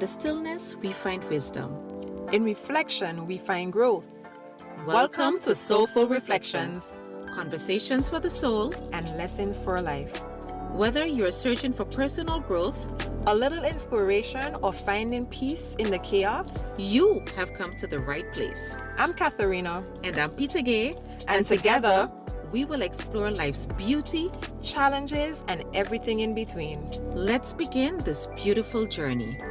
the stillness, we find wisdom. In reflection, we find growth. Welcome to Soulful Reflections, conversations for the soul, and lessons for life. Whether you're searching for personal growth, a little inspiration, or finding peace in the chaos, you have come to the right place. I'm Catherina. And I'm Peta Gaye. And together, we will explore life's beauty, challenges, and everything in between. Let's begin this beautiful journey.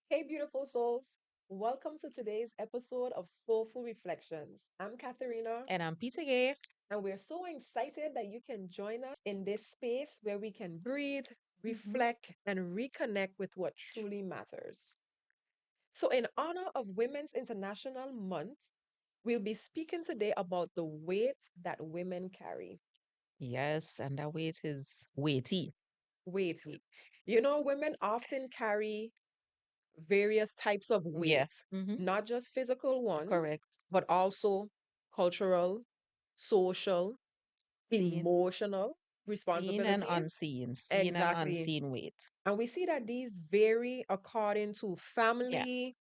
Hey, beautiful souls. Welcome to today's episode of Soulful Reflections. I'm Catherina. And I'm Peta Gaye. And we're so excited that you can join us in this space where we can breathe, reflect, and reconnect with what truly matters. So, in honor of Women's International Month, we'll be speaking today about the weight that women carry. Yes, and that weight is weighty. Weighty. You know, women often carry various types of weight, not just physical ones, Correct. but also cultural, social, emotional Seen responsibilities. and unseen. Seen and Exactly. unseen weight. And we see that these vary according to family,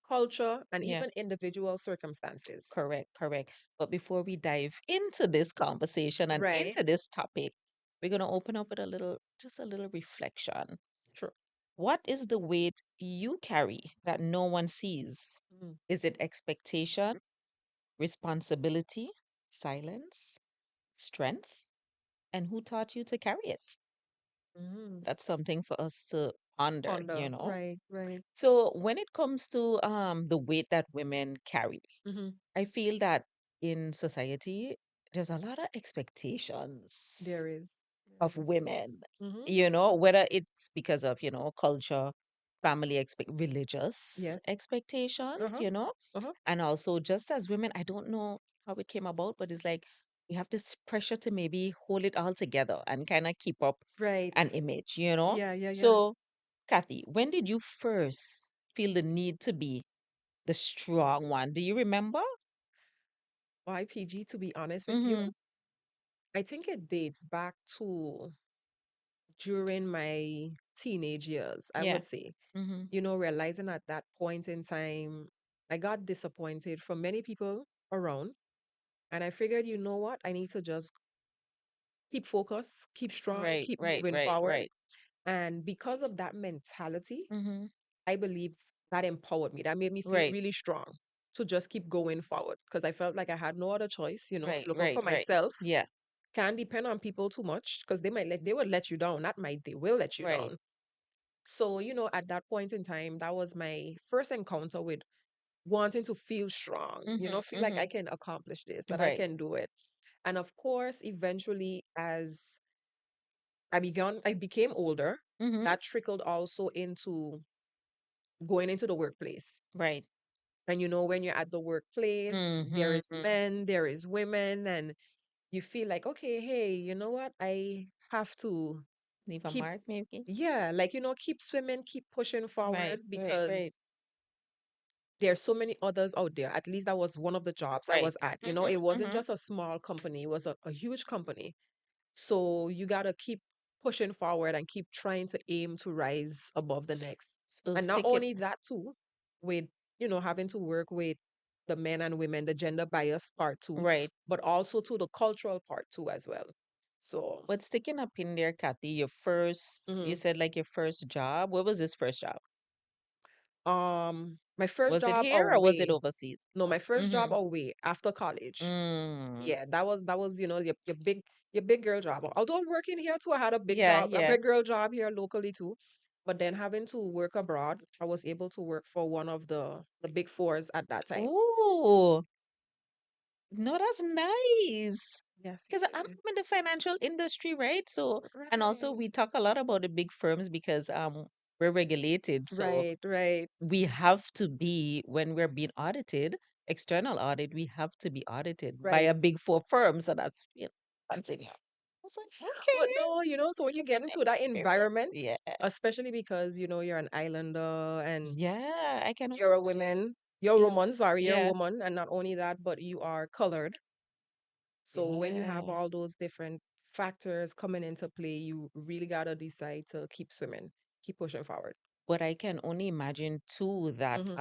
culture, and even individual circumstances. Correct. But before we dive into this conversation and into this topic, we're going to open up with just a little reflection. Sure. What is the weight you carry that no one sees? Is it expectation, responsibility, silence, strength? And who taught you to carry it? That's something for us to ponder, you know? Right. So when it comes to the weight that women carry, I feel that in society, there's a lot of expectations There is. of women, you know, whether it's because of, culture, religious Yes. expectations, and also just as women, I don't know how it came about, but it's like we have this pressure to maybe hold it all together and kind of keep up Right. an image, you know? Yeah. So, Kathy, when did you first feel the need to be the strong one? Do you remember? YPG, to be honest with you, I think it dates back to during my teenage years, I would say. You know, realizing at that point in time, I got disappointed from many people around. And I figured, you know what? I need to just keep focus, keep strong, keep moving forward. And because of that mentality, I believe that empowered me. That made me feel really strong to just keep going forward because I felt like I had no other choice, you know, look out for myself. Yeah. Can't depend on people too much because they will let you down. Not might, they will let you Right. down. So, you know, at that point in time, that was my first encounter with wanting to feel strong, you know, feel like I can accomplish this, that I can do it. And of course, eventually, as I became older, that trickled also into going into the workplace. Right. And you know, when you're at the workplace, there is men, there is women, and you feel like, okay, hey, you know what? I have to Leave a keep, mark, maybe. like, you know, keep swimming, keep pushing forward Right. because there's so many others out there. At least that was one of the jobs I was at. You know, it wasn't just a small company, it was a huge company. So you got to keep pushing forward and keep trying to aim to rise above the next. So And not stick it. only that, too, with, you know, having to work with the men and women, the gender bias part, too, Right. but also to the cultural part, too, as well. So, But sticking up in there, Kathy, you said like your first job. What was this first job? my first Was it job here or was it away. overseas? No, my first job away after college. Yeah, that was you know your big girl job. Although I'm working here too, I had a big girl job here locally too. But then having to work abroad, I was able to work for one of the big fours at that time. Ooh, no, that's nice. Yes, we Because I'm did. in the financial industry, right? So, and also Right, we talk a lot about the big firms because we're regulated. So right. we have to be, when we're being audited, external audit, we have to be audited by Right. a big four firm. So that's, continue. I was like, But okay, no, you know, so when you it's get an into that experience. environment, Yeah. especially because, you know, you're an islander and Yeah, I can you're a imagine. woman, you're a woman, sorry, you're a Yeah. woman, and not only that, but you are colored. So when you have Yeah. all those different factors coming into play, you really gotta decide to keep swimming, keep pushing forward. But I can only imagine too that Hmm.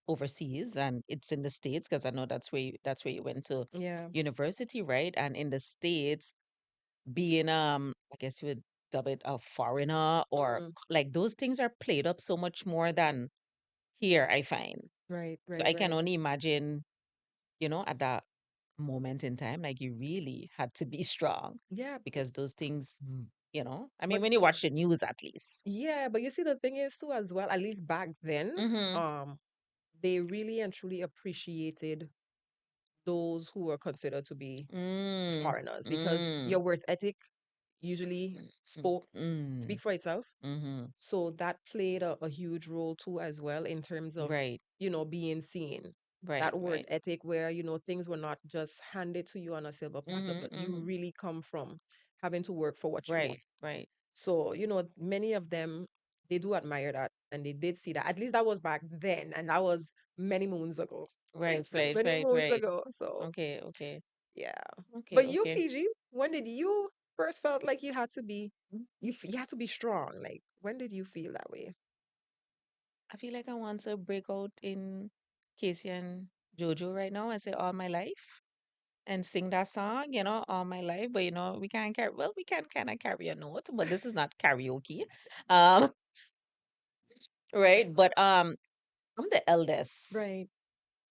overseas, and it's in the States because I know that's where you went to Yeah. university, right? And in the States, being I guess you would dub it a foreigner, or Mm. like those things are played up so much more than here, I find. Right, So right, I can right. only imagine, at that moment in time, like you really had to be strong Yeah, because those things, I mean, but when you watch the news at least. yeah, but you see the thing is too as well, at least back then, Mm-hmm. um, they really and truly appreciated those who were considered to be Mm, foreigners because mm, your work ethic usually mm, speak mm, for itself. mm-hmm. So that played a huge role too as well in terms of, Right, being seen. right, That work right. ethic where, things were not just handed to you on a silver platter, Mm-hmm, but you mm-hmm. really come from having to work for what you want. Right, right, So, many of them, they do admire that and they did see that. At least that was back then. And that was many moons ago. right, right, Many right, moons right. ago. So, Okay, okay, yeah. okay, But you, okay. PG, when did you first felt like you had to be, you had to be strong? Like, when did you feel that way? I feel like I want to break out in Casey and Jojo right now. I say all my life and sing that song, all my life. But we can't carry. Well, we can kind of carry a note, but this is not karaoke. Um, right. But I'm the eldest Right.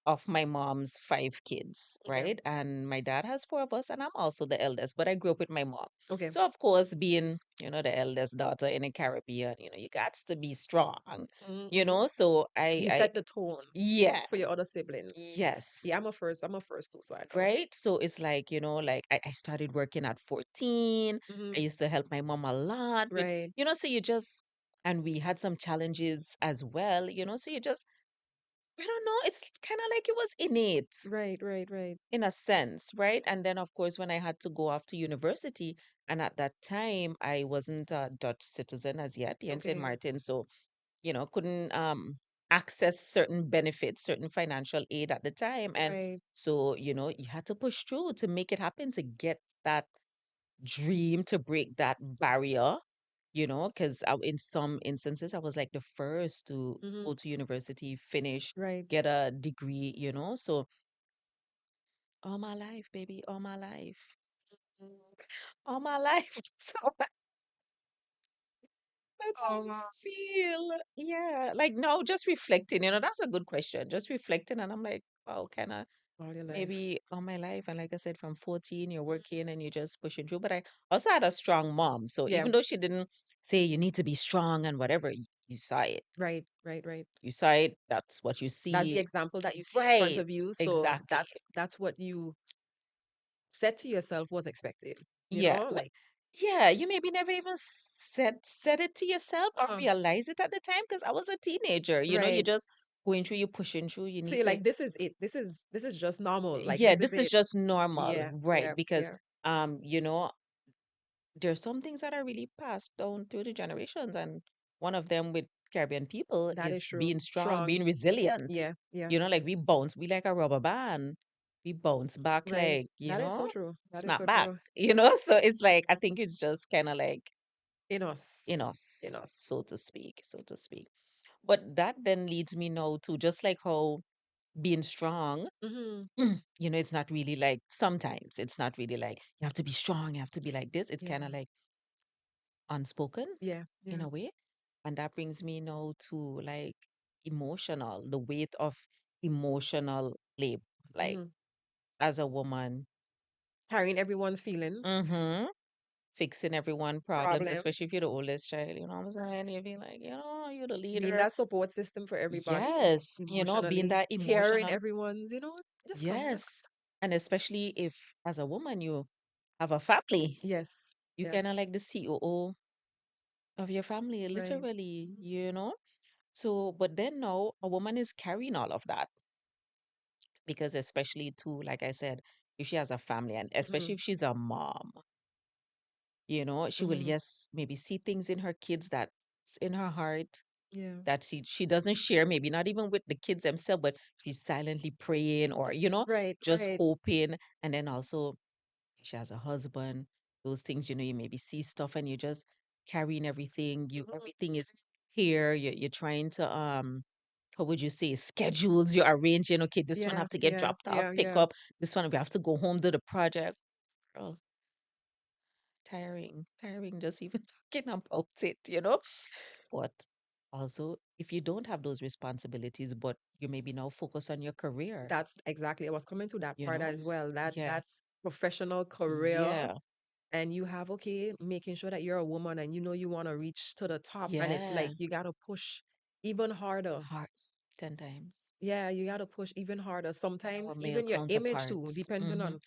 of my mom's five kids, Okay. right? And my dad has four of us, and I'm also the eldest, but I grew up with my mom. Okay. So, of course, being, the eldest daughter in the Caribbean, you got to be strong, Mm-hmm. So You I, set the tone yeah, for your other siblings. yes, Yeah, I'm a first too, so I know. right? So it's like, like I started working at 14. Hmm. I used to help my mom a lot with, Right. so you just, and we had some challenges as well, so you just, I don't know, it's kind of like it was innate Right, right, right. in a sense, right? And then, of course, when I had to go off to university, and at that time, I wasn't a Dutch citizen as yet here in St. Okay. Martin, so couldn't access certain benefits, certain financial aid at the time, and Right. so you had to push through to make it happen to get that dream to break that barrier. Because in some instances, I was like the first to Hmm. go to university, finish, Right. get a degree. So all my life, baby, all my life. All my life. So that's how Oh, I wow. feel. Yeah. Like, no, just reflecting, that's a good question. Just reflecting. And I'm like, wow, kind of All your life. maybe all my life. And like I said, from 14, you're working and you're just pushing through. But I also had a strong mom. So Yeah. even though she didn't say you need to be strong and whatever, you saw it. Right, right, right. You saw it. That's what you That's the see. example that you see in front Right. of you. So Exactly. that's what you said to yourself was expected. Yeah. Like, Yeah, you maybe never even said it to yourself or uh-uh. realize it at the time because I was a teenager. You're Right. just going through, you're pushing through. You So need you're to, like, this is it. This is just normal. Like, yeah, this is this is it. just normal, Yeah, right? yeah, Because yeah. um, you know, there's some things that are really passed down through the generations, and one of them with Caribbean people That is is true. being strong, Strong. being resilient. Yeah, yeah. Like we like a rubber band. We bounce back Right. like, That is so true. That is snap so back, true. So it's like I think it's just kind of like In us. in In us, us. so to speak, so to speak. But that then leads me now to just like how being strong, Mm-hmm. it's not really like sometimes it's not really like you have to be strong, you have to be like this. It's Yeah. kind of like unspoken Yeah. in Yeah. a way. And that brings me now to like emotional, the weight of emotional labor. Like Mm-hmm. as a woman, Carrying everyone's feelings, mm-hmm, fixing everyone problems, especially if problems, you're the oldest child, what I'm saying? You be like, you're the being leader. that support system for everybody Yes, being emotionally, that carrying emotional. everyone's, just come, just Yes. And especially if, as a woman, you have a family, yes, you kind of yes, like the COO of your family, right. literally. So, but then now a woman is carrying all of that because, especially too, like I said, if she has a family and Mm-hmm. especially if she's a mom, she will, Mm-hmm. yes, maybe see things in her kids that's in her heart. Yeah. that she doesn't share, maybe not even with the kids themselves, but she's silently praying or, Right, just right. hoping. And then also she has a husband, those things, you maybe see stuff and you're just carrying everything. Mhm. Everything is here. You're trying to, how would you say, schedules, you're arranging, okay, this one Yeah, have to get yeah, dropped off, yeah, pick yeah. up, this one we have to go home to the project. Girl, tiring just even talking about it. But also, if you don't have those responsibilities, but you maybe now focus on your career, That's exactly. I was coming to that you part know? as well. That Yeah. that professional career, Yeah. and you have, okay, making sure that you're a woman and you know you want to reach to the top, and it's Yeah. like you got to push even harder. Hard 10 times. Yeah, you got to push even harder. Sometimes Our male even your image too, counterparts. depending Mm-hmm. on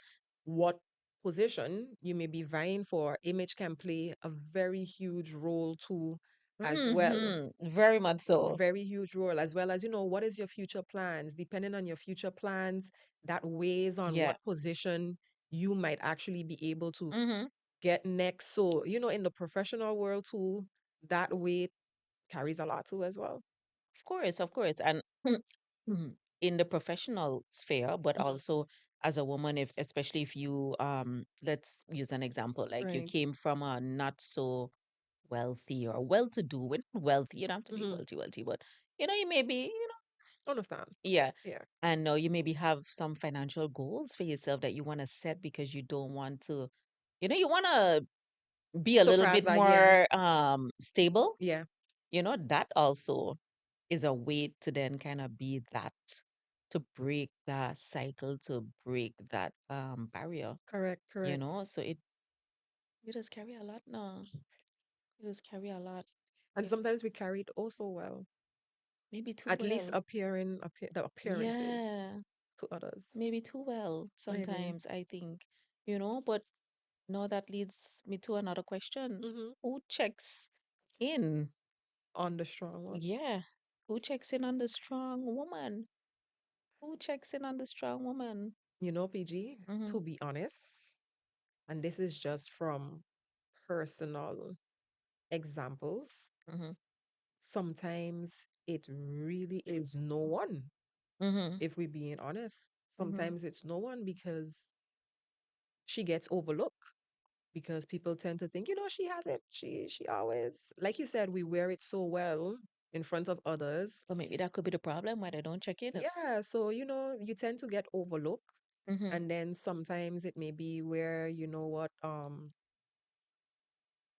what position you may be vying for, image can play a very huge role too as well. Mm-hmm. Very much so. Very huge role, as well as, what is your future plans? Depending on your future plans, that weighs on Yeah. what position you might actually be able to Mm-hmm. get next. So, in the professional world too, that weight carries a lot too as well. Of course, of course. And in the professional sphere, but Mhm. also as a woman, if especially if you let's use an example, like you Right. came from a not so wealthy or well-to-do, when wealthy, you don't have to be Hmm. wealthy, but you may be, Understand. yeah. Yeah. And now you maybe have some financial goals for yourself that you want to set because you don't want to, you want to be a little Surprised bit by, yeah. more stable, Yeah. that also is a way to then kind of be that, to break that cycle, to break that barrier, Correct. Correct. so you just carry a lot now. You just carry a lot. And Yeah. sometimes we carry it also well, Maybe too at least well. the appearances Yeah. to others. Maybe too well Maybe. sometimes, I think, but no, that leads me to another question. Hmm. Who checks in? On the strong one. Yeah. Who checks in on the strong woman? Who checks in on the strong woman? PG, Mm-hmm. to be honest, and this is just from personal examples, Mm-hmm. sometimes it really is no one, Mm-hmm. if we're being honest. Mm-hmm. Sometimes it's no one because she gets overlooked, because people tend to think, she has it. She always, like you said, we wear it so well in front of others. Or maybe that could be the problem why they don't check in. Is Yeah, so you tend to get overlooked. mm-hmm. And then sometimes it may be where,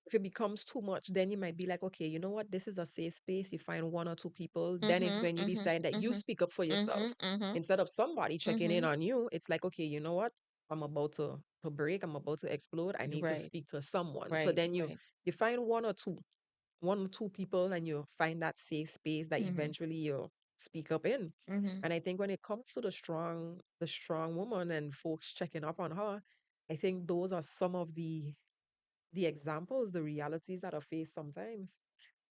if it becomes too much, then you might be like, okay, you know what? This is a safe space. You find one or two people. Then it's Mm-hmm. when you Mm-hmm. decide that you Mm-hmm. speak up for Mm-hmm. yourself. Mm-hmm. Instead of somebody checking Mm-hmm. in on you, it's like, okay, you know what? I'm about to break. I'm about to explode. I need to Right. speak to someone. So Right. then you Right. you find one or two people, and you find that safe space that Mm-hmm. eventually you speak up in. Mm-hmm. And I think when it comes to the strong woman and folks checking up on her, I think those are some of the examples, the realities that are faced sometimes.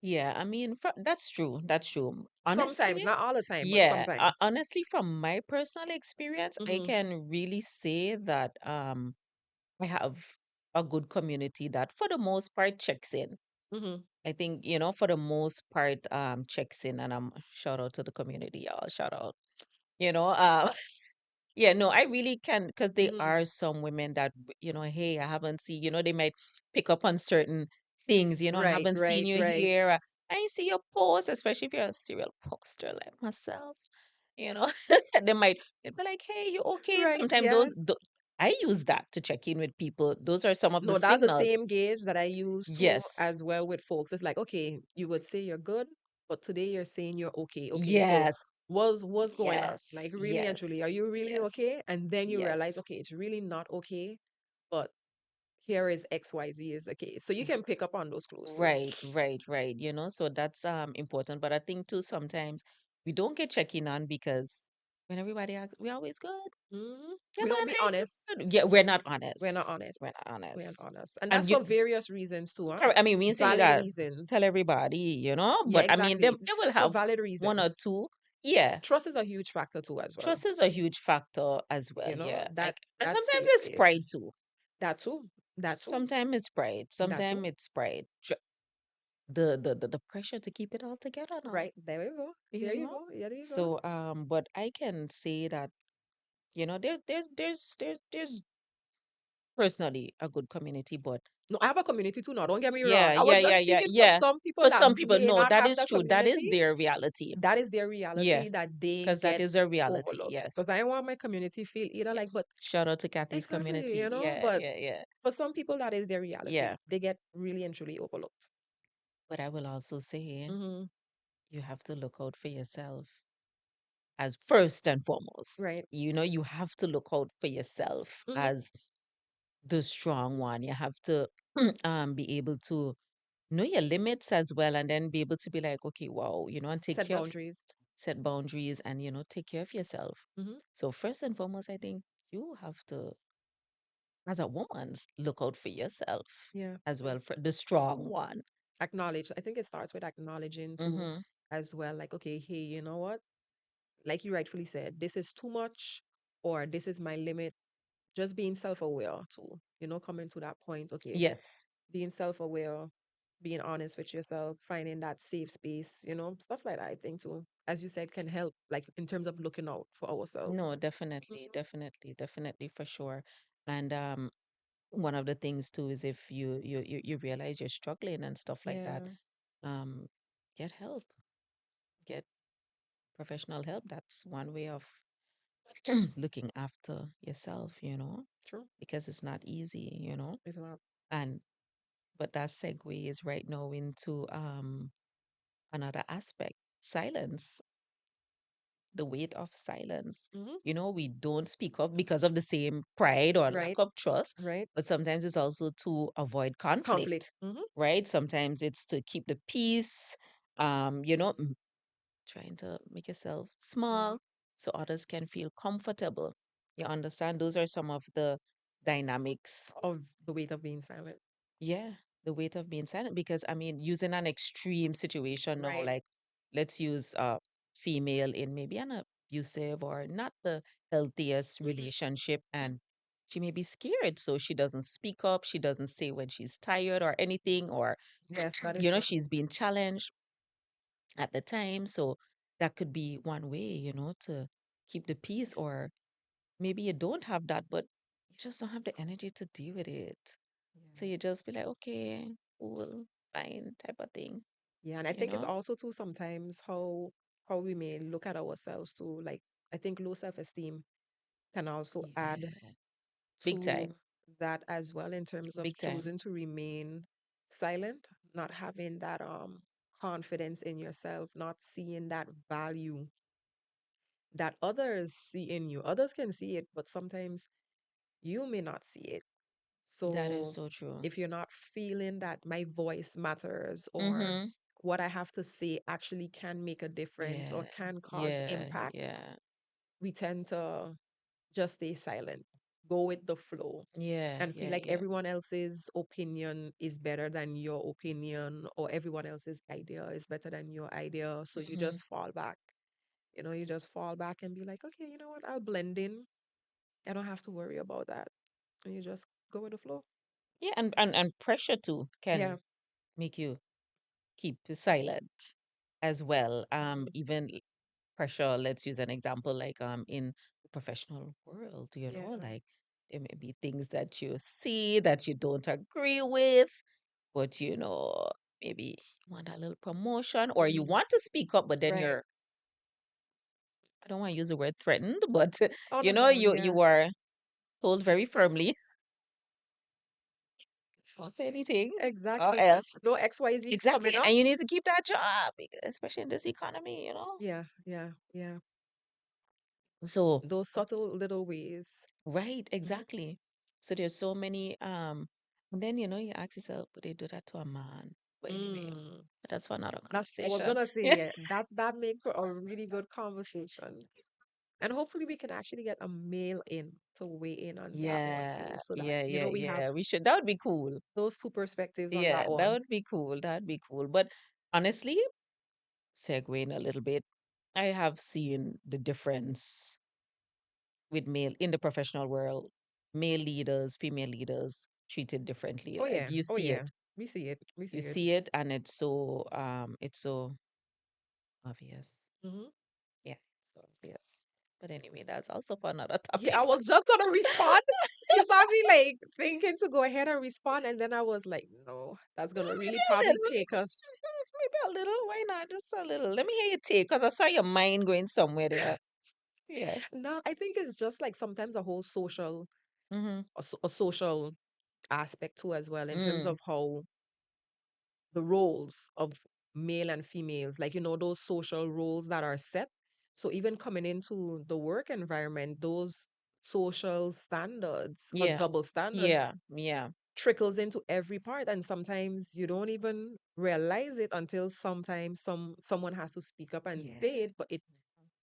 Yeah, I mean, that's true. That's true. Sometimes, Honestly, not all the time, but yeah. sometimes. Honestly, from my personal experience, I Mm-hmm. can really say that I have a good community that, for the most part, checks in. Mm-hmm. I think, for the most part, checks in, and shout out to the community, y'all. Shout out. You know, Yeah, no, I really can, because there Mm-hmm. are some women that, hey, I haven't seen, they might pick up on certain things, I Right, haven't seen right, you right. here. I ain't see your post, especially if you're a serial poster like myself, you know. They might be like, hey, you okay? Right, Sometimes yeah. I use that to check in with people. Those are some of the No, that's the signals. same gauge that I use too Yes, as well with folks. It's like, okay, you would say you're good, but today you're saying you're okay. Okay, so yes, what's going on? yes, Like, really and truly, are yes, you really yes, okay? And then you realize, yes. okay, it's really not okay, but here is XYZ is the case. So you can pick up on those clues too. Right, right, right. So that's important. But I think too sometimes we don't get checking on because when everybody asks, we always good. Yeah, We don't man, be hey, honest. good. Yeah, we're not We're not honest. honest. We're not We're not honest. honest. And And that's you for various reasons too, huh? correct. I mean, we say you Valid got tell reasons. everybody, Yeah, but I mean they exactly. they will For have valid one or reasons. two. Yeah. Trust is a huge factor too as well. Trust is a huge factor as well. Yeah. That And that sometimes safe it's space. pride too. That too. That too. Sometimes it's pride. That Sometimes too. it's pride. the pressure to keep it all together now, Right. There we go. you There you know. go. Yeah, there you go. So but I can say that, there's personally a good community, but No, I have a community too now. Don't get me wrong. yeah, I yeah, was yeah, just yeah, speaking for yeah. some people For that some people, may no, not that have is the true. That is community. their reality. That is their Yeah, reality that they because that get is their reality. overlooked. Yes. Because I want my community feel either Yeah. like, but Shout out to Kathy's exactly, community. Yeah, but yeah, yeah. for some people that is their reality. Yeah. They get really and truly overlooked. But I will also say Hmm. you have to look out for yourself as first and foremost. Right. You have to look out for yourself Hmm. as the strong one. You have to be able to know your limits as well, and then be able to be like, okay, wow, and take Set care of boundaries. set boundaries, and take care of yourself. Hmm. So first and foremost, I think you have to, as a woman, look out for yourself Yeah. as well, for the strong one. Acknowledge. I think it starts with acknowledging too, Mm-hmm. as well. Like, okay, hey, you know what? Like you rightfully said, this is too much, or this is my limit. Just being self-aware too, coming to that point. Okay, Yes. being self-aware, being honest with yourself, finding that safe space, stuff like that. I think too, as you said, can help, like in terms of looking out for ourselves. No, definitely, Hmm. definitely, definitely for sure. And one of the things too is if you realize you're struggling and stuff like that, Yeah. um, get help, get professional help. That's one way of looking after yourself, True. because it's not easy. It's not. And but that segues right now into another aspect, silence, the weight of silence. Hmm. We don't speak up because of the same pride or lack Right. of trust, Right. but sometimes it's also to avoid Conflict. conflict, Hmm. right? Sometimes it's to keep the peace, trying to make yourself small so others can feel comfortable. You understand? Those are some of the dynamics. Of the weight of being silent. Yeah, the weight of being silent. Because I mean, using an extreme situation now, Right. like let's use a female in maybe an abusive or not the healthiest Hmm. relationship, and she may be scared, so she doesn't speak up, she doesn't say when she's tired or anything, or Yes, that is true. she's being challenged at the time. So that could be one way, to keep the peace, or maybe you don't have that, but you just don't have the energy to deal with it. So Yeah. you just be like, okay, cool, fine, type of thing, Yeah, and I you think it's know? also too sometimes how we may look at ourselves too. Like I think low self-esteem can also add Yeah. Big to time. that as well in terms of Big time. choosing to remain silent, not having that confidence in yourself, not seeing that value that others see in you. Others can see it, but sometimes you may not see it. That is So so true. if you're not feeling that my voice matters, or Mm-hmm. what I have to say actually can make a difference or Yeah. can cause Yeah. impact, Yeah. we tend to just stay silent, go with the flow, Yeah. and feel Yeah. like Yeah. everyone else's opinion is better than your opinion, or everyone else's idea is better than your idea. So you Mm-hmm. just fall back. You just fall back and be like, okay, you know what? I'll blend in. I don't have to worry about that. And you just go with the flow. Yeah. And pressure too Yeah. can make you keep silent as well. Mhm. Even pressure, let's use an example, like in the professional world, Yeah. like there may be things that you see that you don't agree with, but maybe you want a little promotion, or you Mhm. want to speak up, but then Right. I don't want to use the word threatened, but Understandable. Yeah. you are told very firmly, don't say anything or Exactly. else. No XYZ is Exactly. coming up. And you need to keep that job, especially in this economy. Yeah. Yeah. Yeah. So, Those subtle little ways. right, Mhm. exactly. So there's so many, and then you ask yourself, would they do that to a man? But anyway, Mm. that's for another I was conversation. gonna say, Yeah. yeah, that make for a really good conversation. And hopefully we can actually get a male in to weigh in on that one too. Yeah, So that, yeah, yeah, we have yeah. We should. That would be cool. those two perspectives on Yeah, that that one. would be cool. That would be cool. But honestly, segueing a little bit, I have seen the difference with male in the professional world, male leaders, female leaders treated differently. Oh Like yeah. you Oh see yeah. it. We see it. We You see it. see it and it's so obvious. Hmm. Yeah, it's so obvious. But anyway, that's also for another Yeah, I topic. was just gonna respond. You saw me like thinking to go ahead and respond, and then I was like, no, that's gonna really Maybe a probably little. take us. Maybe a little. Why not? Just a little. Let me hear you take, because I saw your mind going somewhere there. Yeah. No, I think it's just like sometimes a whole social, Mm-hmm. a social aspect too, as well, in terms Mm. of how the roles of male and females, like, those social roles that are set. So even coming into the work environment, those social standards or Yeah. double standard Yeah. Yeah. trickles into every part, and sometimes you don't even realize it until sometimes someone has to speak up and Yeah. say it, but it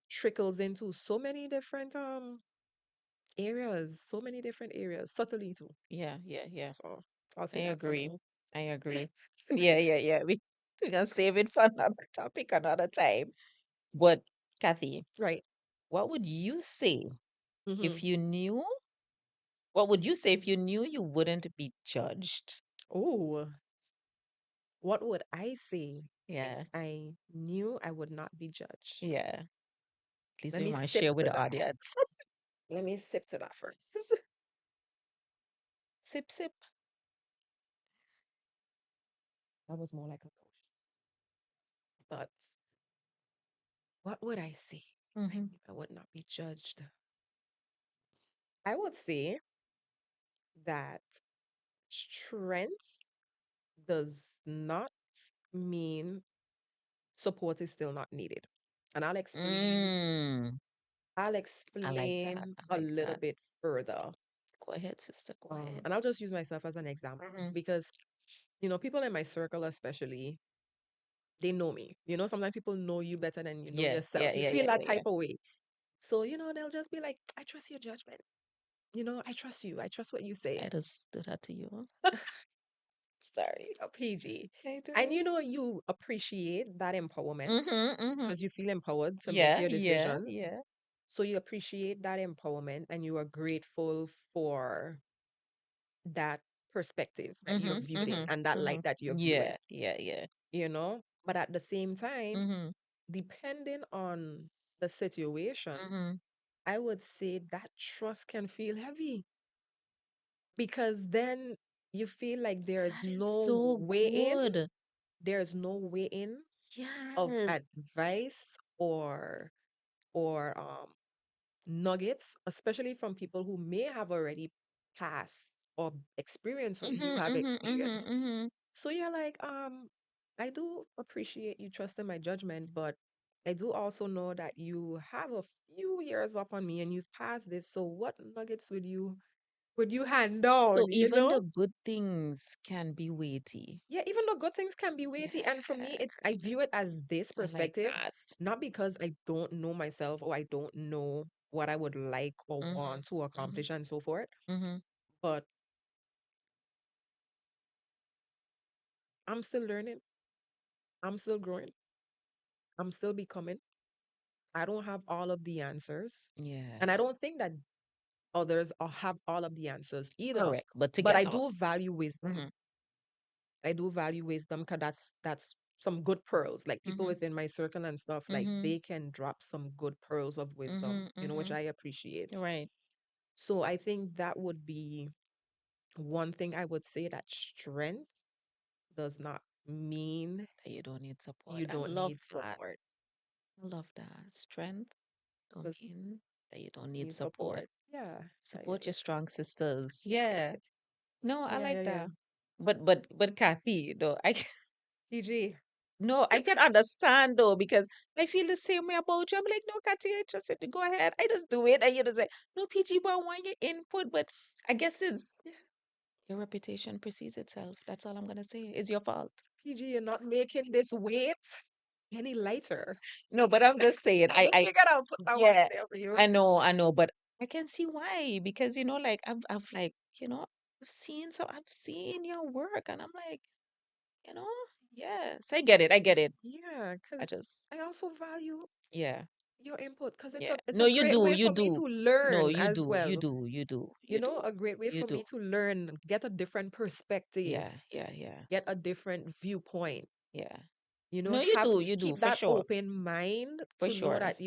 trickles into so many different areas, so many different areas, subtly too. Yeah. Yeah. Yeah. So I'll I say that for agree. now. I agree. Yeah. Yeah. Yeah. We're gonna save it for another topic another time. But Kathy, Right. what would you say Mm-hmm. if you knew? What would you say if you knew you wouldn't be judged? Oh, what would I say if Yeah. I knew I would not be judged? Yeah. At least Let we me want to sip share with to the that. audience. Let me sip to that first. Sip, sip. That was more like a potion. But what would I say if I Mm-hmm. knew I would not be judged? I would say that strength does not mean support is still not needed. And Mm. I'll I like that. explain I a like little that. bit further. Go ahead, sister. Go ahead. And I'll just use myself as an example Mm-hmm. because, people in my circle, especially, they know me. Sometimes people know you better than you know Yeah, yeah, yourself. You yeah, feel yeah, that yeah, yeah. type of way. So, they'll just be like, I trust your judgment. I trust you. I trust what you say. I just do that to you. Sorry. A PG. I And do. you appreciate that empowerment Mm-hmm, mm-hmm. because you feel empowered to make Yeah, your yeah, decisions. yeah. So you appreciate that empowerment and you are grateful for that perspective that you're Mm-hmm, viewing and mm-hmm, that light that mm-hmm. you're viewing, Yeah, yeah, yeah. But at the same time, Mm-hmm, depending on the situation, mm-hmm. I would say that trust can feel heavy because then you feel like That is so good. there's no way in of Yes. advice or nuggets, especially from people who may have already passed or experienced what you Mm-hmm, have mm-hmm, experienced. mm-hmm, mm-hmm. So you're like, I do appreciate you trusting my judgment, but I do also know that you have a few years up on me and you've passed this. So what nuggets would you hand down, So even the good things can be weighty. Yeah, even though good things can be weighty, and for me, Yeah, I view it as this I like perspective, that. not because I don't know myself or I don't know what I would like or Mm-hmm, want to mm-hmm, accomplish and so forth, mm-hmm. but I'm still learning, I'm still growing, I'm still becoming. I don't have all of the answers, and I Yeah. don't think that others have all of the answers either. Correct. But But I together. do value wisdom. Mm-hmm, I do value wisdom because that's some good pearls. Like people mm-hmm, within my circle and stuff, like mm-hmm, they can drop some good pearls of wisdom, mm-hmm, which mm-hmm. I appreciate. Right. So I think that would be one thing I would say, that strength does not mean That you don't need you support. I don't love need that. support. I love that. Strength don't Does mean that you don't need need support. support. Yeah. Yeah, yeah, Support your yeah. strong sisters. Yeah. No, I Yeah, like yeah, yeah. that. But Kathy, though, PG. no, I can understand though, because I feel the same way about you. I'm like, no, Kathy, I just said to go ahead. I just do it. And you just like, no, PG, but I want your input. But I guess it's Yeah. your reputation precedes itself. That's all I'm gonna say. It's your fault. PG, you're not making this weight any lighter. No, but I'm just saying, I just figured I'll put that one yeah, there for you. I know, but I can see why, because like I've like, I've seen your work, and I'm like, you know, yeah. So I get it, I get it. Yeah, I because just, I also value, yeah, your input, because Yeah. it's No, a you great do, way you for me do. to No, learn you as do, you well. do, you do, You you know, do, a great way you for do. me to learn, get a different perspective, Yeah, yeah, yeah, get a different viewpoint. yeah. You know, No, have you do, keep for that sure, open mind for to know sure. that,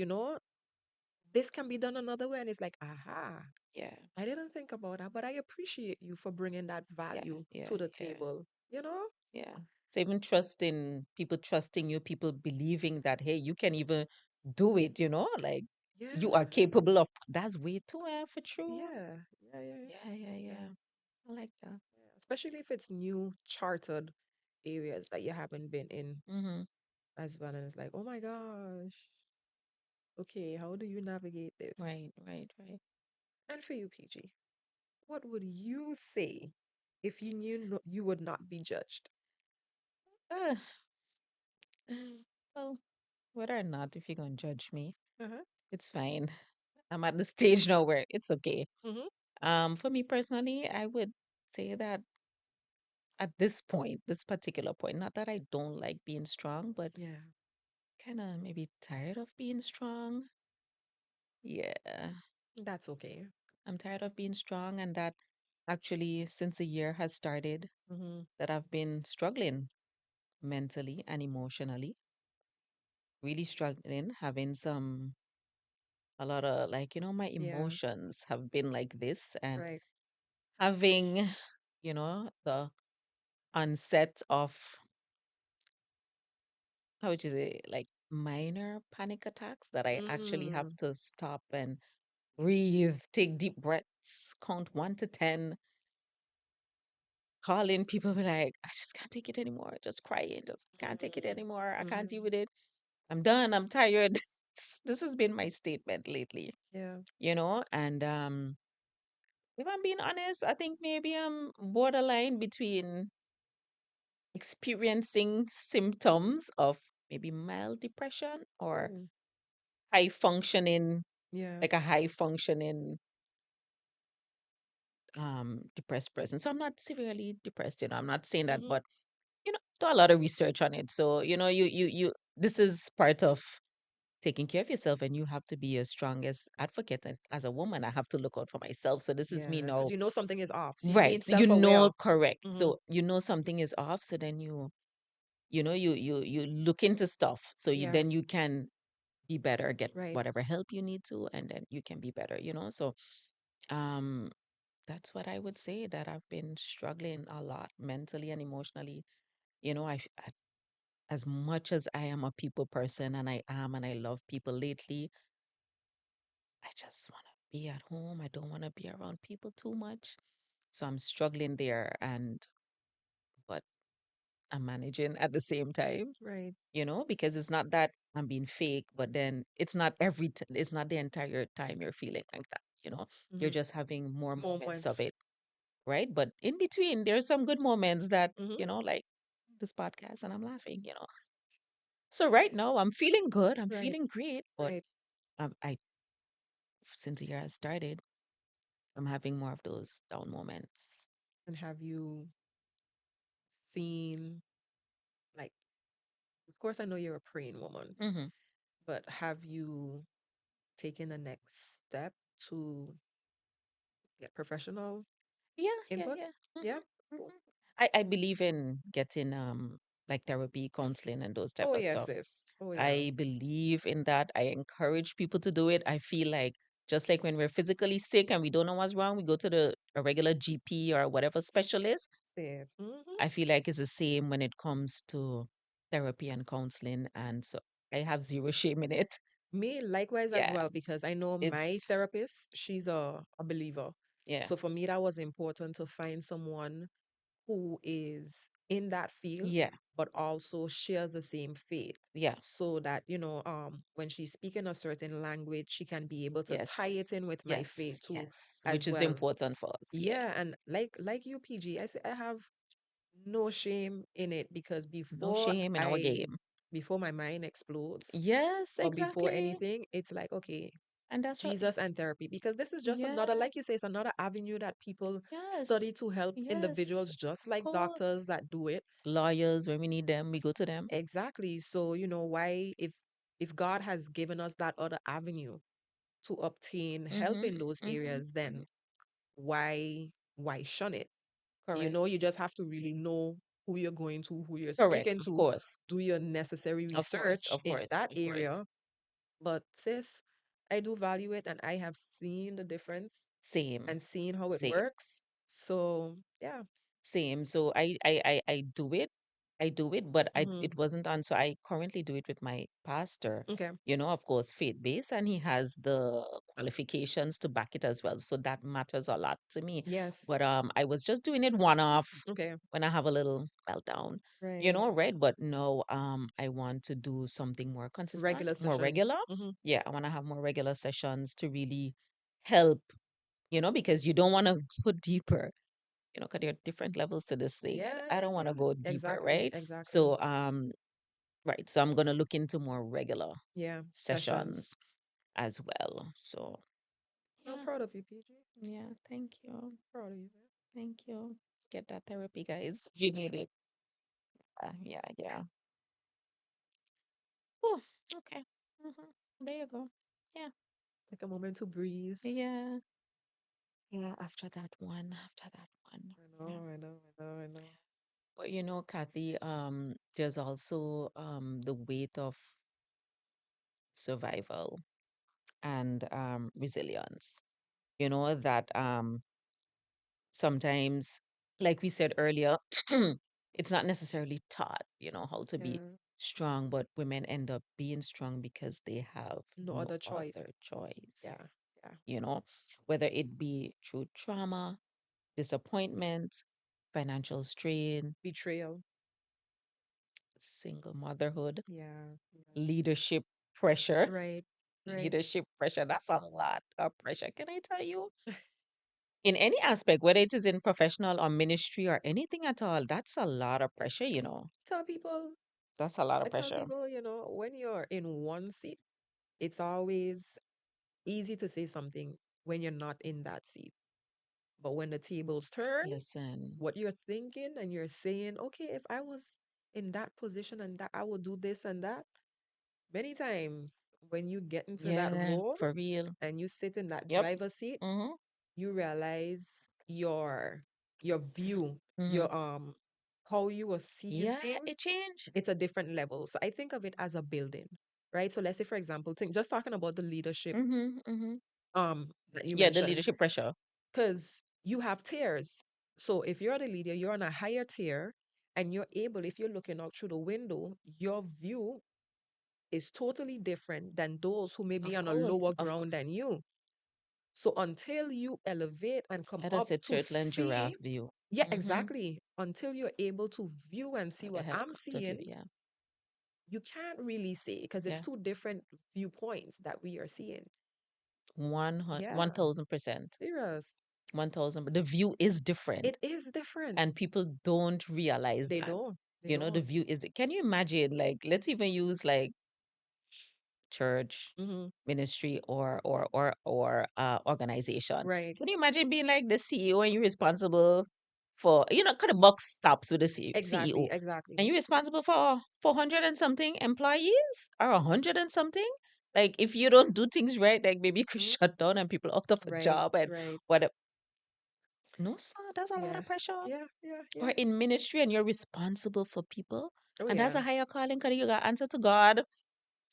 this can be done another way. And it's like, aha, Yeah, I didn't think about that, but I appreciate you for bringing that yeah, value yeah, to the yeah, table, you know? yeah. So even trusting people, trusting you, people believing that, hey, you can even do it, like you are Yeah, capable of, that's way too, for true. yeah, yeah, yeah, Yeah, yeah, yeah. yeah. I like that. Yeah. Especially if it's new chartered areas that you haven't been in Mm-hmm. as well. And it's like, oh my gosh, okay, how do you navigate this? Right, right, right. And for you, PG, what would you say if you knew you would not be judged? Uh, well, whether or not, if you're gonna judge me, Uh-huh. it's fine. I'm at the stage now where it's okay. Mm-hmm. For me personally, I would say that at this point, this particular point, not that I don't like being strong, but Yeah, kind of maybe tired of being strong. Yeah, that's okay. I'm tired of being strong, and that actually, since the year has started, Mm-hmm. that I've been struggling mentally and emotionally, really struggling, having a lot of like, my Yeah, emotions have been like this, and right. having, the onset of, how would you say, like minor panic attacks that I actually have Mm, to stop and breathe, take deep breaths, count 1 to 10, call in people, be like, I just can't take it anymore. Just crying, just can't take it mm, anymore. I can't deal mm-hmm. with it. I'm done. I'm tired. This has been my statement lately, Yeah. and if I'm being honest, I think maybe I'm borderline between experiencing symptoms of maybe mild depression or Oh, high functioning, yeah. like a high functioning depressed person. So I'm not severely depressed, I'm not saying that, Mm-hmm. but do a lot of research on it. So, you this is part of taking care of yourself, and you have to be your strongest advocate. And as a woman, I have to look out for myself. So this is me Yeah, because now. you know something is off. So you Right. being You self-aware. know, correct. Mm-hmm. So something is off. So then you look into stuff. So Yeah, then you can be better, get right. whatever help you need to, and then you can be better. So um that's what I would say, that I've been struggling a lot mentally and emotionally. As much as I am a people person, and I love people lately, I just want to be at home. I don't want to be around people too much. So I'm struggling there, but I'm managing at the same time, Right. because it's not that I'm being fake, but then it's not the entire time you're feeling like that, you're Mm-hmm. just having more moments of Moments. it, right? But in between, there's some good moments that, Mm-hmm. like this podcast, and I'm laughing. So right now, I'm feeling good. I'm Right. feeling great, but Right. I since the year has started, I'm having more of those down moments. And have you seen, like, of course, I know you're a praying woman, Hmm. but have you taken the next step to get professional Yeah, yeah, input? yeah. Yeah. Hmm. Cool. I believe in getting like therapy, counseling, and those type Oh, of yes, stuff. yes. Oh, yeah. I believe in that. I encourage people to do it. I feel like just like when we're physically sick and we don't know what's wrong, we go to a regular GP or whatever specialist. Yes. Mm-hmm. I feel like it's the same when it comes to therapy and counseling, and so I have zero shame in it. Me, likewise as Yeah, well, because I know my it's therapist, she's a believer. yeah, So for me, that was important to find someone who is in that field, yeah, but also shares the same faith. yeah, So that, when she's speaking a certain language, she can be able to tie yes, it in with my yes, faith too, yes, as which is well. important for us. Yeah, Yeah, and like you, PG, I say I have no shame in it because no shame in our game. before my mind explodes Yes, or before exactly. anything, it's like, okay, And that's how, Jesus and therapy, because this is just another, yeah, like you say, it's another avenue that people yes, study to help yes, individuals, just of like doctors course. that do it. Lawyers, when we need them, we go to them. Exactly. So, why, if if God has given us that other avenue to obtain help Mm-hmm. in those Mm-hmm. areas, Mm-hmm. then why shun it? You Correct. know, you just have to really know who you're going to, who you're Correct. speaking Of to, course. do your necessary Of course. research Of in course. that Of course. area. But sis, I do value it and I have seen the difference Same. and seen how it Same. works. So yeah. Same. So I do it. I do it, but Hmm. it wasn't on. So I currently do it with my pastor, Okay. of course, faith-based, and he has the qualifications to back it as well. So that matters a lot to me. Yes. But I was just doing it one-off Okay. when I have a little meltdown, Right. right? But no, I want to do something more consistent, Regular more sessions. regular. Hmm. Yeah, I want to have more regular sessions to really help, because you don't want to go deeper, because there are different levels to this thing. Yeah, I yeah, don't want to yeah. go deeper, Exactly. right? Exactly. So, right. So I'm gonna look into more regular Yeah. Sessions. sessions as well. So, I'm yeah, proud of you, PG. yeah. Thank you, Proud of you. thank you. Get that therapy, guys. You need it. Yeah, yeah. Oh, okay. There you go. Yeah, Take a moment to breathe. yeah, yeah. After that one. I Yeah. know, I know, I know, I know. But Kathy, there's also the weight of survival and resilience. That sometimes, like we said earlier, it's not necessarily taught, how to be Yeah. strong, but women end up being strong because they have No no other choice. other choice, Yeah. Yeah. you know, whether it be through trauma, disappointment, financial strain, Betrayal. single motherhood, Yeah. Yeah. leadership pressure. Right. Right. Leadership pressure, that's a lot of pressure. Can I tell you? In any aspect, whether it is in professional or ministry or anything at all, that's a lot of pressure. Tell people, That's a lot I of tell pressure. people, when you're in one seat, it's always easy to say something when you're not in that seat. But when the tables turn, Listen, what you're thinking and you're saying, okay, if I was in that position and that I would do this and that. Many times when you get into that yeah, role for real. and you sit in that Yep. driver's seat, Mm-hmm. you realize your view, Mm-hmm. your how you are seeing Yeah, things, it changed. it's a different level. So I think of it as a building, right? So let's say, for example, think just talking about the leadership Mm-hmm. Mm-hmm. that you Yeah, the mentioned, leadership pressure. because you have tiers. So if you're the leader, you're on a higher tier and you're able, if you're looking out through the window, your view is totally different than those who may be Of on a course, lower of course. ground than you. So until you elevate and come Let us up say to turtle and see, giraffe view. yeah, Mm-hmm. exactly. Until you're able to view and see The what I'm helicopter view, seeing, yeah. you can't really say because it's Yeah. two different viewpoints that we are seeing. One Yeah, thousand percent. serious. 1,000. The view is different. It is different. And people don't realize They that. don't. They The don't. view is, can you imagine, like, let's even use like church, Hmm. ministry, or organization. Right. Can you imagine being like the CEO and you're responsible for, kind of buck stops with the Exactly. CEO, Exactly. and you're responsible for 400 and something employees, or 100 and something? Like, if you don't do things right, like maybe you could Mhm. shut down and people out of a Right. job and Right. what. No, sir, that's a lot Yeah. of pressure. Yeah. Yeah. Or Yeah. in ministry and you're responsible for people, Oh and that's yeah. a higher calling because you got to answer to God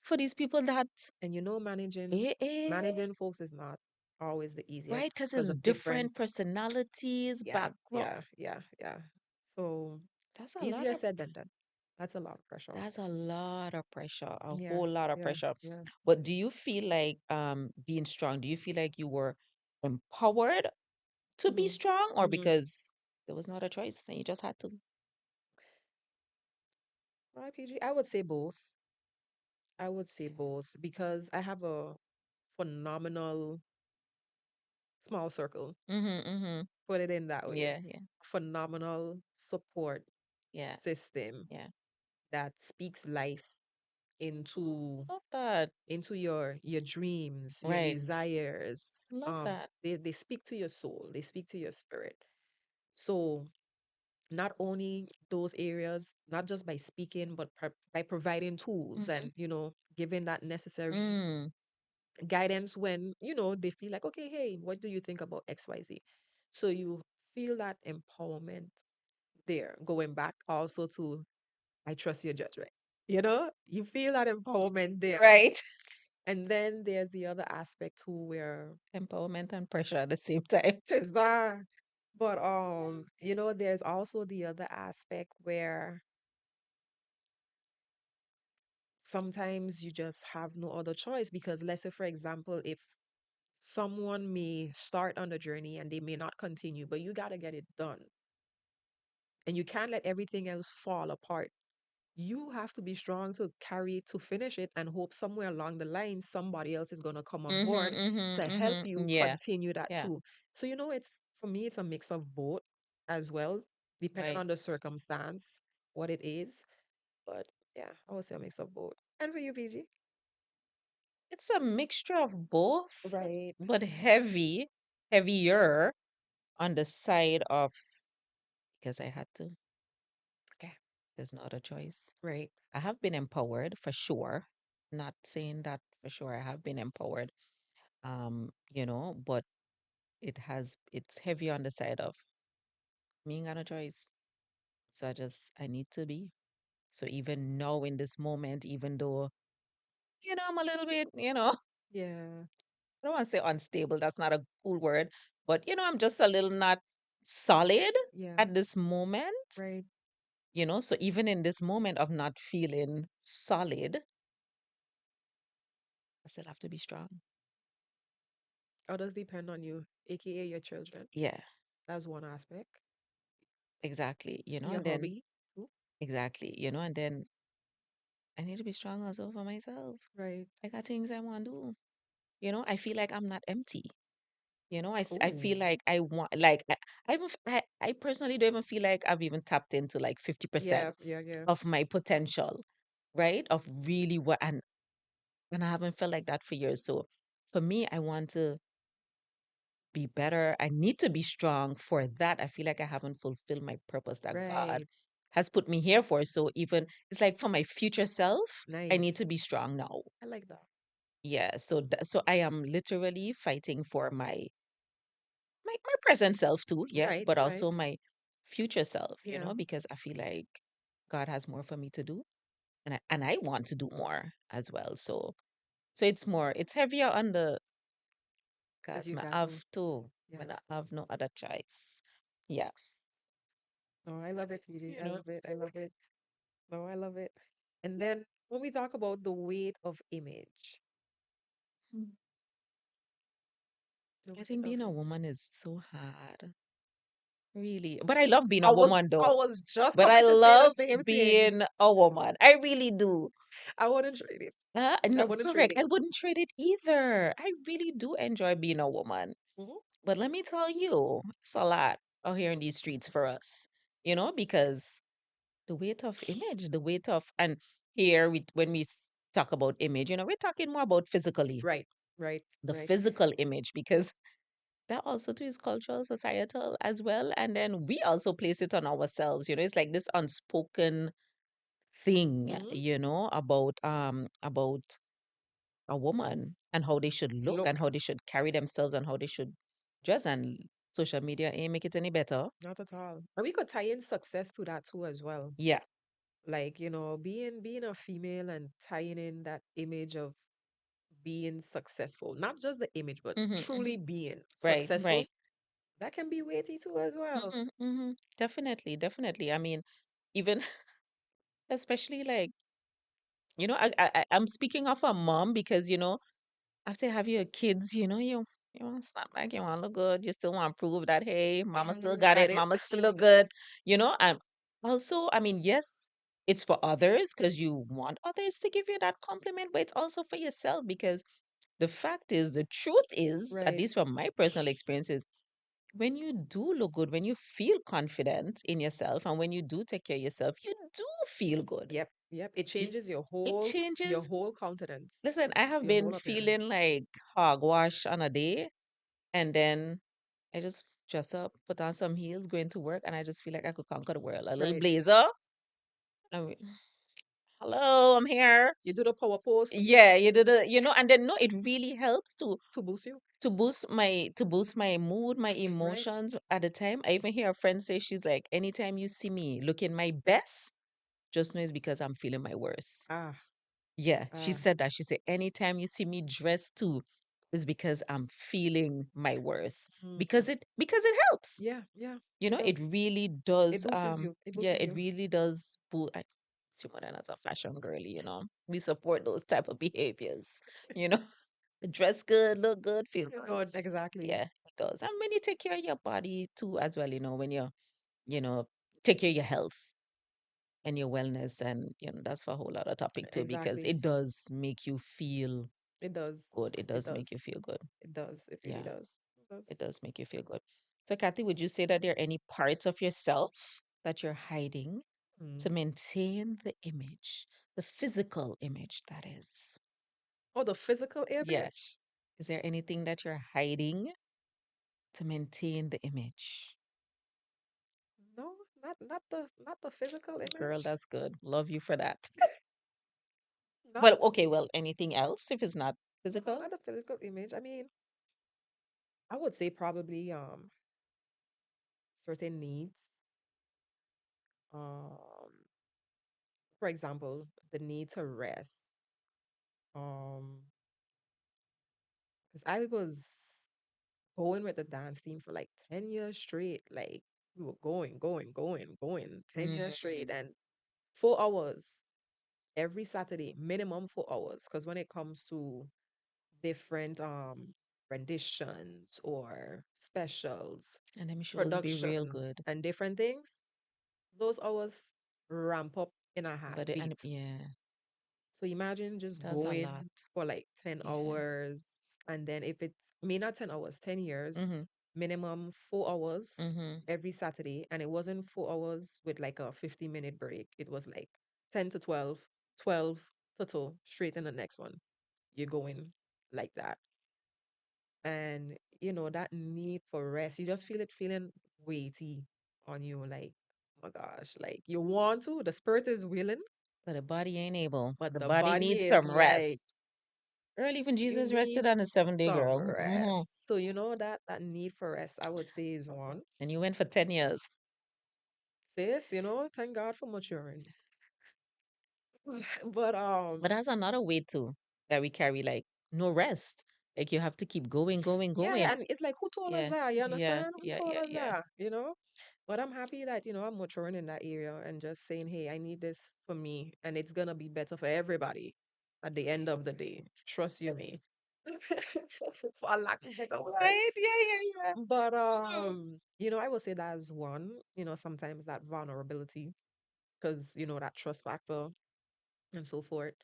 for these people that And managing eh, eh, managing folks is not always the right? easiest Because because it's of different different. personalities, Yeah, background. yeah, yeah, yeah. So That's a lot easier of said than done. That's a lot of pressure. that's a lot of pressure, a Yeah, whole lot of yeah, pressure. yeah. But do you feel like being strong, do you feel like you were empowered to be Hmm. strong, or Hmm. because there was not a choice and you just had to? YPG, I would say both. I would say both because I have a phenomenal small circle, Mm-hmm, mm-hmm. put it in that way. Yeah, yeah, Phenomenal support yeah, system yeah. that speaks life into Love that. your dreams, your Right. desires. Love that. They speak to your soul, they speak to your spirit. So not only those areas, not just by speaking, but by providing tools Mm-hmm. and, giving that necessary Mm. guidance when, they feel like, okay, hey, what do you think about XYZ? So you feel that empowerment there, going back also to I trust your judgment. You feel that empowerment there. Right. And then there's the other aspect too where Empowerment and pressure at the same time. is that, but there's also the other aspect where sometimes you just have no other choice because let's say for example, if someone may start on the journey and they may not continue, but you got to get it done. And you can't let everything else fall apart. You have to be strong to carry it to finish it and hope somewhere along the line somebody else is going to come on board Mm-hmm, mm-hmm, to help you mm-hmm. Yeah, continue that yeah, too. So it's for me it's a mix of both as well, depending right. on the circumstance, what it is. But yeah, I would say a mix of both. And for you, PG? It's a mixture of both, Right. but heavier on the side of because I had to. Okay. There's no other choice. Right. I have been empowered for sure. Not saying that for sure I have been empowered. But it's heavy on the side of me ain't got no choice. So I need to be. So even now in this moment, even though, I'm a little bit, Yeah. I don't want to say unstable, that's not a cool word, but I'm just a little not solid Yeah. at this moment, Right. so even in this moment of not feeling solid, I still have to be strong. Others depend on you, aka your children. Yeah, That's one aspect. exactly, Your and then hobby too. exactly, and then I need to be strong also for myself. Right. I got things I want to do. I feel like I'm not empty. I Oh. feel like I want, like, I personally don't even feel like I've even tapped into like 50% Yeah, yeah, yeah. of my potential, right? Of really and I haven't felt like that for years. So for me, I want to be better. I need to be strong for that. I feel like I haven't fulfilled my purpose that God Right. has put me here for. So even it's like for my future self, I need to Nice. be strong now. I like that. Yeah. So I am literally fighting for my present self too, yeah, Right, but right. also my future self, Yeah. because I feel like God has more for me to do, and I want to do more as well. So it's heavier on the Because cause you I got to. have to, You when I have to. have no other choice. Yeah. No, I love it, PG. You I know. love it. I love it. No, I love it. And then when we talk about the weight of image, Mm. the I weight think of being a image. woman is so hard, really. But I love being I a was woman I though. was just But I coming to say the love same thing. being a woman. I really do. I wouldn't trade it. I No, wouldn't trade correct. it. I wouldn't trade it either. I really do enjoy being a woman. Hmm. But let me tell you, it's a lot out here in these streets for us, because the weight of image, the weight of, and here when we talk about image, we're talking more about physically, Right, right, the right. physical image, because that also too is cultural, societal as well. And then we also place it on ourselves, it's like this unspoken thing, Hmm. about a woman and how they should look and Look, how they should carry themselves and how they should dress. And social media ain't make it any better. not at all. And we could tie in success to that too as well. Yeah. Like, being a female and tying in that image of being successful, not just the image, but Mm-hmm, hmm. truly being Right, successful, right. that can be weighty too as well. Mm-hmm, hmm. Definitely, definitely. I mean, even especially like, I'm speaking of a mom because, after you have your kids, you want to snap back, you want to look good, you still want to prove that, hey, mama still got Got it, it. mama still look good, and also, I mean, yes, it's for others because you want others to give you that compliment, but it's also for yourself because the truth is, at Right. least from my personal experiences, when you do look good, when you feel confident in yourself, and when you do take care of yourself, you do feel good. Yep. Yep. It Y- changes It your changes. whole countenance, Listen, I have your been whole feeling appearance. like hogwash on a day, and then I just dress up, put on some heels, go into work, and I just feel like I could conquer the world. A little Right. blazer. I mean, hello, I'm here. You do the power pose Yeah, you did it, and then no, it really helps to boost you. to boost my mood, my Right. emotions at the time. I even hear a friend say she's like, anytime you see me looking my best, just know it's because I'm feeling my worst. Ah, Yeah, she ah. said that. She said, anytime you see me dressed too, is because I'm feeling my worst. Mm. Because it helps. Yeah, yeah, You it know, it does. really It does. boosts you. It Yeah, boosts it you. really does. See more than as a fashion girly. We support those type of behaviors. You know, dress good, look good, feel You good. know, exactly. Yeah, it does. And when you take care of your body too, as well, when you know, take care of your health and your wellness, and that's for a whole other topic too, because Exactly. it does make you feel It does. good. It It does make you does. feel good. It does. It really Yeah, does. It does. it does make you feel good. So, Kathy, would you say that there are any parts of yourself that you're hiding Mm. to maintain the image, the physical image, that is? Oh, the physical Yeah. image? Is there anything that you're hiding to maintain the image? No, not the physical Girl, image. that's good. Love you for that. Not Well, okay, well, anything else if it's not no, physical? not the physical image. I mean, I would say probably certain needs. Um, for example, the need to rest. Because I was going with the dance team for like 10 years straight. Like we were going 10 years straight Mm, and 4 hours every Saturday, minimum 4 hours. Because when it comes to different renditions or specials, and them shows be real productions, good. and different things, those hours ramp up in a And heartbeat. yeah, So imagine just that's a lot. going for like 10 Yeah. hours, and then if it's, me not 10 hours, 10 years, Mm-hmm. minimum 4 hours Mm-hmm. every Saturday. And it wasn't 4 hours with like a 50-minute break. It was like 10 to 12, 12 to 2, straight in the next one. You're going like that. And, that need for rest, you just feel it feeling weighty on you. Like, oh my gosh, like you want to, the spirit is willing, But the body ain't able. but The the body body needs is some like, rest. Girl, even it Jesus rested on needs the seventh day, some girl. Mm-hmm. rest. So that need for rest, I would say, is one. And you went for 10 years. Sis, thank God for maturing. But But that's another weight too that we carry, like no rest. Like you have to keep going, going, yeah, going. and it's like, who told us Yeah, that? You yeah, understand? Who yeah, told yeah, us yeah. that? But I'm happy that, I'm maturing in that area and just saying, hey, I need this for me, and it's gonna be better for everybody at the end of the day. Trust you me. For a lack of better Right? words. Yeah, yeah, yeah. But True. I would say that's one, sometimes that vulnerability, because that trust factor and so forth.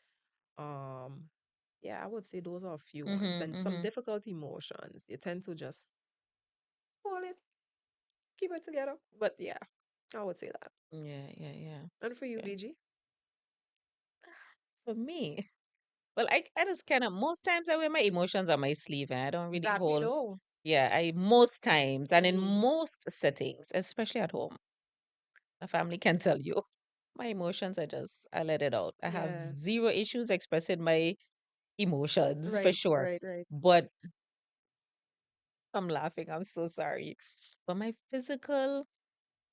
Um, yeah, I would say those are a few ones. Mm-hmm, And some mm-hmm. difficult emotions. You tend to just hold it, keep it together. But yeah, I would say that. Yeah, yeah, yeah. And for you, Okay. BG? For me, well, I just kind of, most times I wear my emotions on my sleeve and I don't really That we hold, know. yeah, most times and in Mm, most settings, especially at home, my family can tell you. My emotions, I let it out. I have yeah. zero issues expressing my emotions for Right, sure. right, right. But I'm laughing. I'm so sorry. But my physical,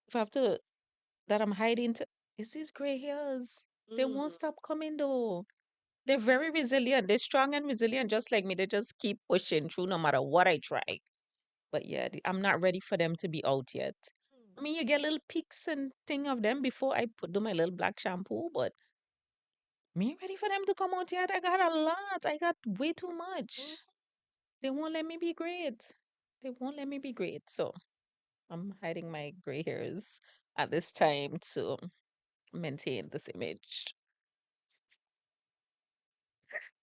if I have to, that I'm hiding to, is these gray hairs. They won't Mm, stop coming though. They're very resilient. They're strong and resilient, just like me. They just keep pushing through no matter what I try. But yeah, I'm not ready for them to be out yet. I mean, you get little peaks and thing of them before I do my little black shampoo, but me ain't ready for them to come out yet. I got a lot. I got way too mm. much. They won't let me be great. They won't let me be great. So I'm hiding my gray hairs at this time to maintain this image.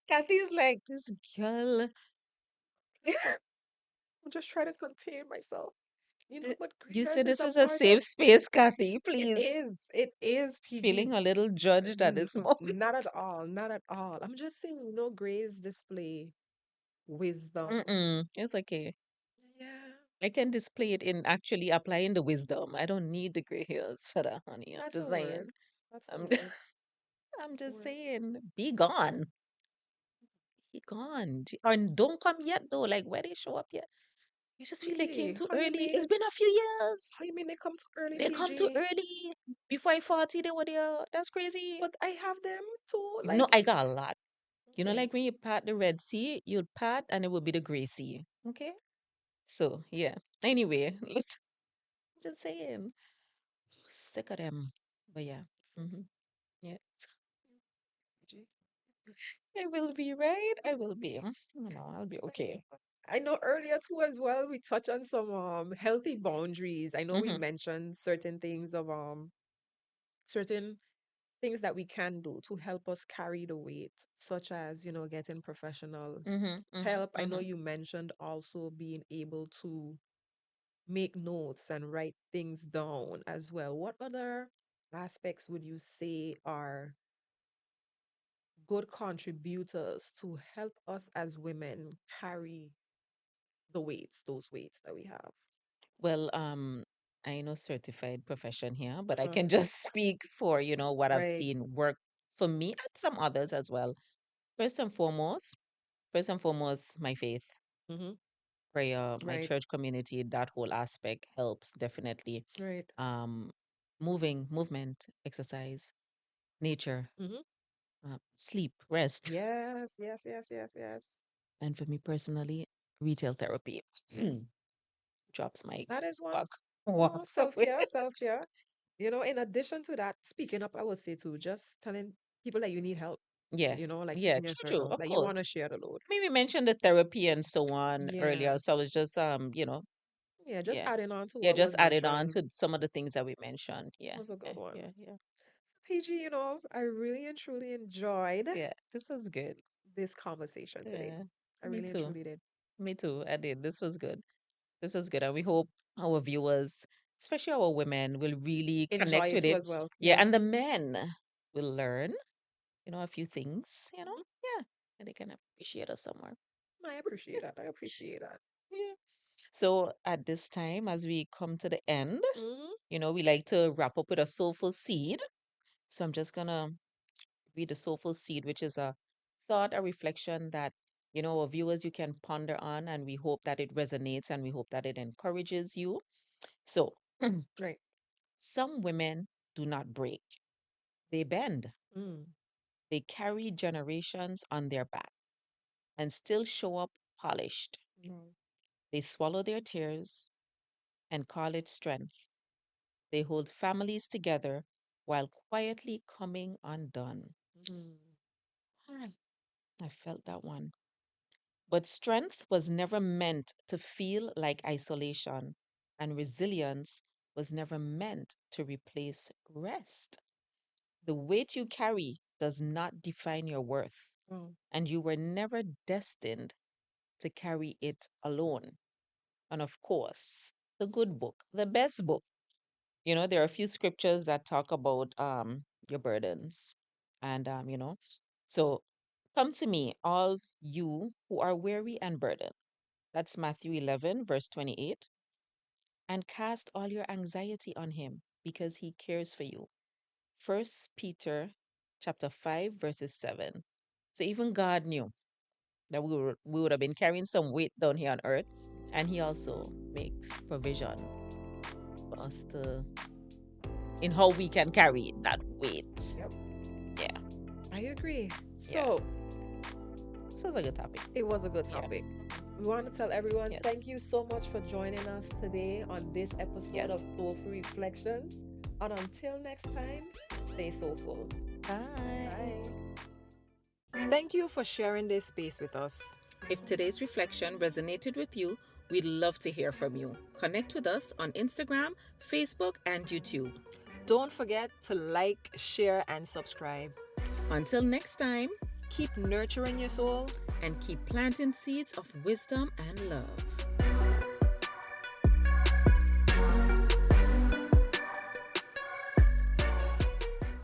Kathy's like, this girl. I'm just trying to contain myself. But gray You hairs said is this a is a part of safe space, Kathy. it. Please. It is PG. Feeling a little judged at this moment. Not at all, not at all. I'm just saying, grays display wisdom. Mm-mm. It's okay. Yeah. I can display it in actually applying the wisdom. I don't need the gray hairs for that, honey. I'm That's a just word. saying. That's a I'm word. I'm A just word. saying. Be gone. Be gone. And don't come yet though. Like where they show up yet. You just feel they came PG, too how you early. It's mean? been a few years. How you mean they come too early, They come too PG? early. Before I 40, they were there. That's crazy. But I have them too. No, Like, I got a lot. You know, okay, like when you pat the Red Sea, you'll pat and it will be the Gray Sea. Okay? So, yeah. Anyway, let's just saying. Sick of them. But yeah. so Hmm. Yeah. PG. I will be, right? I will be. You know, I'll be okay. I know earlier too as well. We touched on some healthy boundaries. I know we Hmm. mentioned certain things of certain things that we can do to help us carry the weight, such as, getting professional Hmm. Hmm. help. I know Hmm. you mentioned also being able to make notes and write things down as well. What other aspects would you say are good contributors to help us as women carry those weights that we have? Well, I know certified profession here, but I Uh-huh. can just speak for, what I've Right. seen work for me and some others as well. First and foremost, first and foremost, my faith, Mm-hmm. prayer, my Right. church community, that whole aspect helps definitely. Right. Um, movement, exercise, nature, Mm-hmm. sleep, rest. Yes, yes, yes, yes, yes. And for me personally, retail therapy. Drops mic, That is one. walk, walks away. Self-care, self-care. In addition to that, speaking up, I would say too, just telling people that you need help, Yeah, like yeah, keeping your true, shirt true, off, of that you want course. to share the load. I mean, we mentioned the therapy and so on Yeah. earlier, so I was just Yeah, just yeah, adding on to yeah, what just was added on mentioned to some of the things that we mentioned. Yeah, was a yeah, good one. yeah, yeah, So PG, I really and truly enjoyed yeah. This was good. this conversation today. Yeah, I me really and too. truly did. Me too. I did. This was good. This was good, and we hope our viewers, especially our women, will really Enjoy connect it with too it. as well. Yeah, Yeah. and the men will learn, a few things. Mhm. Yeah, and they can appreciate us somewhere. I appreciate that. I appreciate that. Yeah. So at this time, as we come to the end, Hmm. we like to wrap up with a soulful seed. So I'm just gonna read the soulful seed, which is a thought, a reflection that, our viewers you can ponder on, and we hope that it resonates and we hope that it encourages you. So Right. some women do not break, they bend. Mm. They carry generations on their back and still show up polished. No. They swallow their tears and call it strength. They hold families together while quietly coming undone. Mm. Ah, I felt that one. But strength was never meant to feel like isolation, and resilience was never meant to replace rest. The weight you carry does not define your worth, Oh. and you were never destined to carry it alone. And of course, the good book, the best book. There are a few scriptures that talk about your burdens. And so come to me, all you who are weary and burdened. That's Matthew 11, verse 28. And cast all your anxiety on him because he cares for you. First Peter chapter 5, verses 7. So even God knew that we would have been carrying some weight down here on earth. And he also makes provision for us to in how we can carry that weight. Yep. Yeah, I agree. yeah. So This was a good topic. it was a good Yeah. topic. We want to tell everyone Yes. thank you so much for joining us today on this episode Yes. of Soulful Reflections. And until next time, stay soulful. Bye. Bye. Thank you for sharing this space with us. If today's reflection resonated with you, we'd love to hear from you. Connect with us on Instagram, Facebook, and YouTube. Don't forget to like, share, and subscribe. Until next time, Keep nurturing your soul and keep planting seeds of wisdom and love.